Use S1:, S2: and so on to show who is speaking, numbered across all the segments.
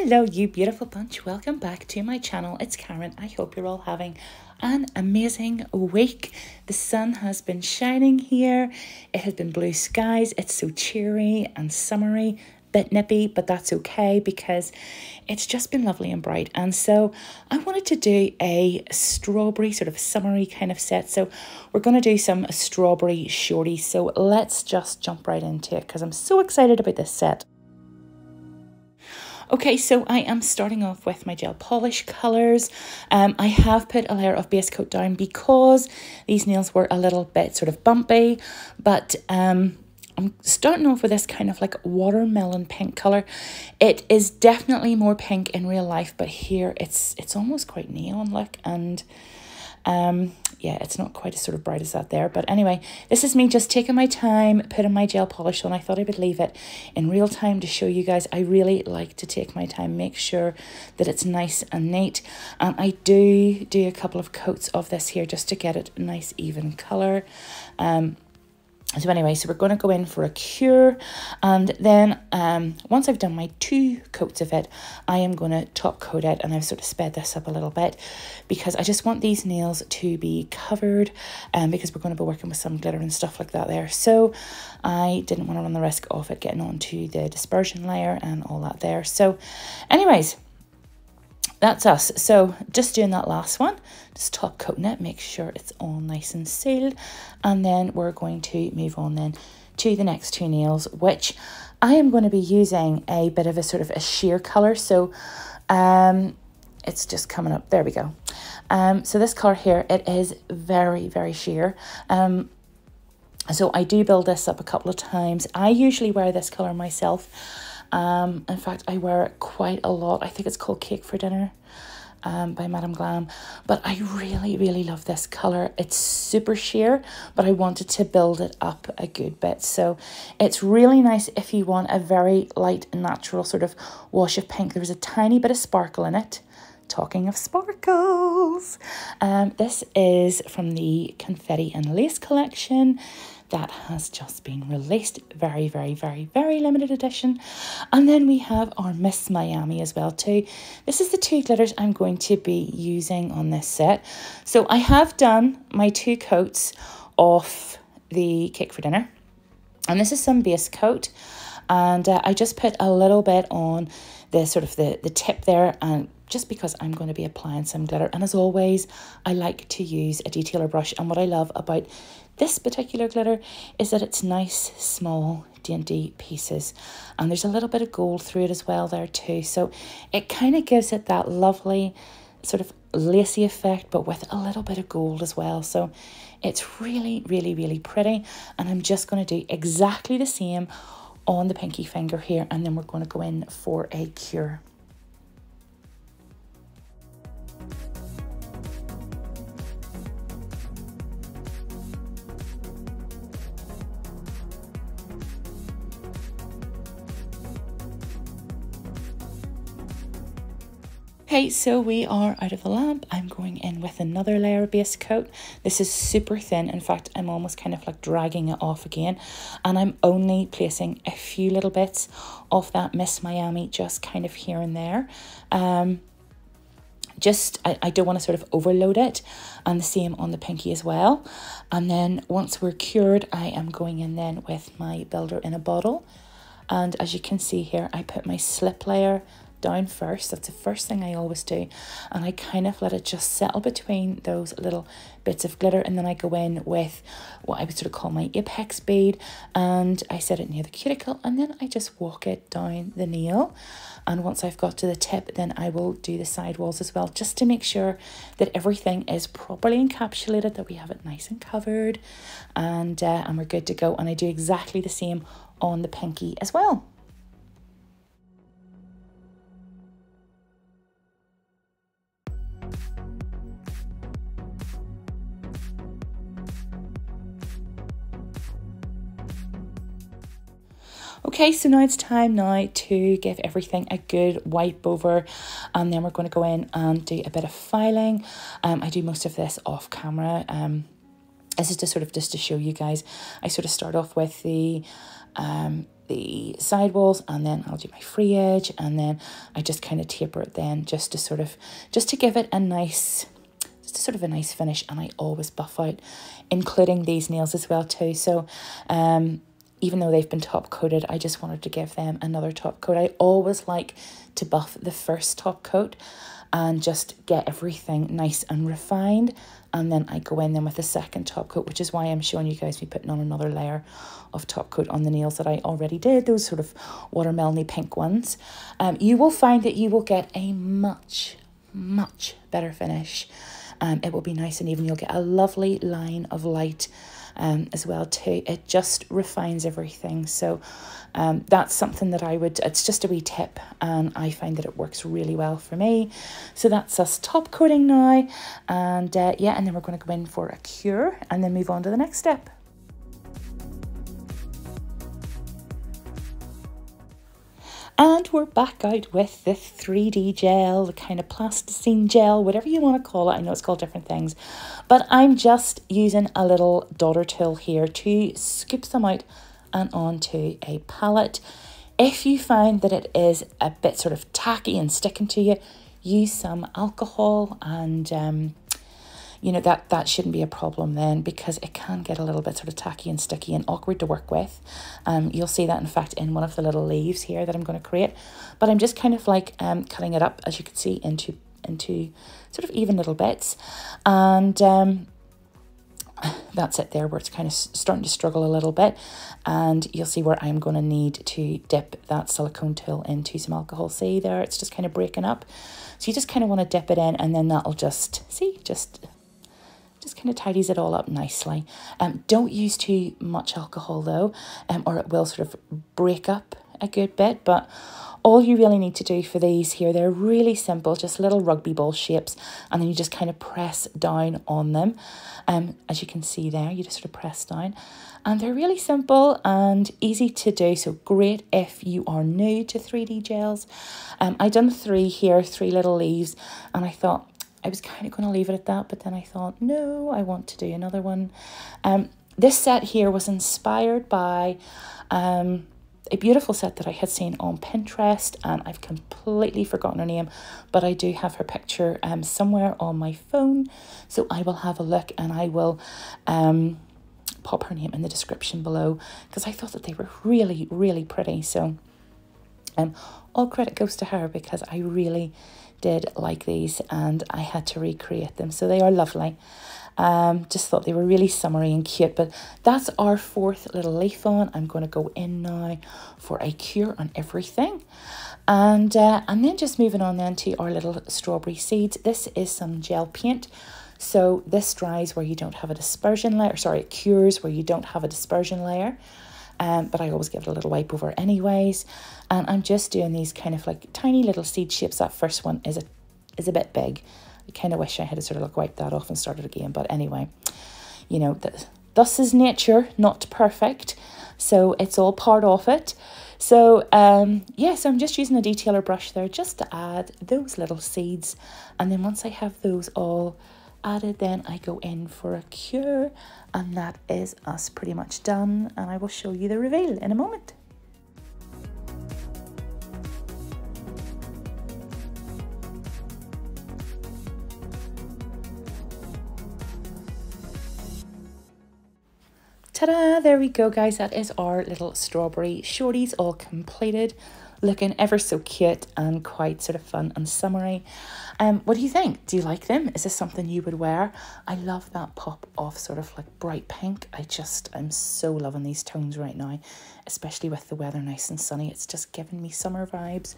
S1: Hello, you beautiful bunch. Welcome back to my channel. It's Karen. I hope you're all having an amazing week. The sun has been shining here. It has been blue skies. It's so cheery and summery, bit nippy, but that's okay because it's just been lovely and bright. And so I wanted to do a strawberry sort of summery kind of set. So we're going to do some strawberry shorties. So let's just jump right into it because I'm so excited about this set. Okay, so I am starting off with my gel polish colours. I have put a layer of base coat down because these nails were a little bit sort of bumpy, but I'm starting off with this kind of like watermelon pink colour. It is definitely more pink in real life, but here it's almost quite neon look, and yeah, it's not quite as sort of bright as that there. But anyway, this is me just taking my time, putting my gel polish on. I thought I would leave it in real time to show you guys. I really like to take my time, make sure that it's nice and neat. And I do a couple of coats of this here just to get it a nice even colour. So anyway, so we're going to go in for a cure, and then once I've done my 2 coats of it, I am going to top coat it, and I've sort of sped this up a little bit because I just want these nails to be covered, because we're going to be working with some glitter and stuff like that there. So I didn't want to run the risk of it getting onto the dispersion layer and all that there. So anyways, that's us. So just doing that last one, just top coating it, make sure it's all nice and sealed. And then we're going to move on then to the next 2 nails, which I am going to be using a bit of a sort of a sheer colour. So it's just coming up. There we go. So this colour here, it is very, very sheer. So I do build this up a couple of times. I usually wear this colour myself. In fact, I wear it quite a lot. I think it's called Cake for Dinner by Madame Glam. But I really, really love this colour. It's super sheer, but I wanted to build it up a good bit. So it's really nice if you want a very light, natural sort of wash of pink. There's a tiny bit of sparkle in it. Talking of sparkles, this is from the Confetti and Lace collection that has just been released. Very, very, very, very limited edition. And then we have our Miss Miami as well too. This is the 2 glitters I'm going to be using on this set. So I have done my 2 coats of the Cake for Dinner, and this is some base coat, and I just put a little bit on the sort of the tip there, and just because I'm going to be applying some glitter. And as always, I like to use a detailer brush. And what I love about this particular glitter is that it's nice, small, dainty pieces. And there's a little bit of gold through it as well there too. So it kind of gives it that lovely sort of lacy effect, but with a little bit of gold as well. So it's really, really, really pretty. And I'm just going to do exactly the same on the pinky finger here. And then we're going to go in for a cure. Okay, so we are out of the lamp. I'm going in with another layer of base coat. This is super thin. In fact, I'm almost kind of like dragging it off again. And I'm only placing a few little bits of that Miss Miami just kind of here and there. I don't want to sort of overload it. And the same on the pinky as well. And then once we're cured, I am going in then with my builder in a bottle. And as you can see here, I put my slip layer down first. That's the first thing I always do, and I kind of let it just settle between those little bits of glitter, and then I go in with what I would sort of call my apex bead, and I set it near the cuticle, and then I just walk it down the nail. And once I've got to the tip, then I will do the side walls as well, just to make sure that everything is properly encapsulated, that we have it nice and covered, and we're good to go. And I do exactly the same on the pinky as well. Okay, so now it's time now to give everything a good wipe over, and then we're going to go in and do a bit of filing. I do most of this off camera. This is just to show you guys. I sort of start off with the the sidewalls, and then I'll do my free edge, and then I just kind of taper it then just to give it a nice, sort of a nice finish. And I always buff out, including these nails as well too. So even though they've been top coated, I just wanted to give them another top coat. I always like to buff the first top coat and just get everything nice and refined, and then I go in then with the second top coat, which is why I'm showing you guys me putting on another layer of top coat on the nails that I already did, those sort of watermelony pink ones. You will find that you will get a much better finish. It will be nice and even. You'll get a lovely line of light as well too. It just refines everything. So that's something that it's just a wee tip, and I find that it works really well for me. So that's us top coating now, and yeah, and then we're going to go in for a cure and then move on to the next step. And we're back out with the 3D gel, the kind of plasticine gel, whatever you want to call it. I know it's called different things, but I'm just using a little daughter tool here to scoop some out and onto a palette. If you find that it is a bit sort of tacky and sticking to you, use some alcohol, and you know, that shouldn't be a problem then, because it can get a little bit sort of tacky and sticky and awkward to work with. You'll see that in fact in one of the little leaves here that I'm going to create, but I'm just kind of like cutting it up, as you can see, into sort of even little bits, and that's it there, where it's kind of starting to struggle a little bit, and you'll see where I'm going to need to dip that silicone tool into some alcohol. See there, it's just kind of breaking up, so you just kind of want to dip it in, and then that'll just kind of tidies it all up nicely. Don't use too much alcohol though, or it will sort of break up a good bit. But all you really need to do for these here, they're really simple, just little rugby ball shapes, and then you just kind of press down on them. As you can see there, you just sort of press down, and they're really simple and easy to do, so great if you are new to 3D gels. I done 3 here, 3 little leaves, and I thought I was kind of going to leave it at that, but then I thought, no, I want to do another one. This set here was inspired by a beautiful set that I had seen on Pinterest, and I've completely forgotten her name, but I do have her picture somewhere on my phone, so I will have a look, and I will pop her name in the description below, because I thought that they were really, really pretty. So all credit goes to her, because I really did like these and I had to recreate them. So they are lovely. Just thought they were really summery and cute. But that's our 4th little leaf on. I'm going to go in now for a cure on everything, and then just moving on then to our little strawberry seeds. This is some gel paint, so this dries where you don't have a dispersion layer, sorry, it cures where you don't have a dispersion layer. But I always give it a little wipe over anyways, and I'm just doing these kind of like tiny little seed shapes. That first one is a bit big. I kind of wish I had sort of like wiped that off and started again, but anyway, you know, thus is nature, not perfect, so it's all part of it. So yeah, so I'm just using a detailer brush there just to add those little seeds, and then once I have those all added, then I go in for a cure, and that is us pretty much done, and I will show you the reveal in a moment. Ta-da, there we go guys, that is our little strawberry shorties all completed, looking ever so cute and quite sort of fun and summery. What do you think? Do you like them? Is this something you would wear? I love that pop of sort of like bright pink. I'm so loving these tones right now, especially with the weather nice and sunny. It's just giving me summer vibes.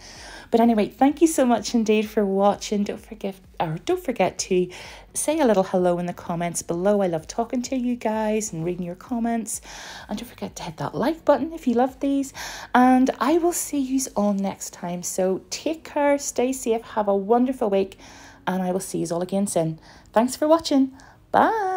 S1: But anyway, thank you so much indeed for watching. Don't forget to say a little hello in the comments below. I love talking to you guys and reading your comments. And don't forget to hit that like button if you love these. And I will see you all next time. So take care, stay safe, have a wonderful week, and I will see you all again soon. Thanks for watching. Bye.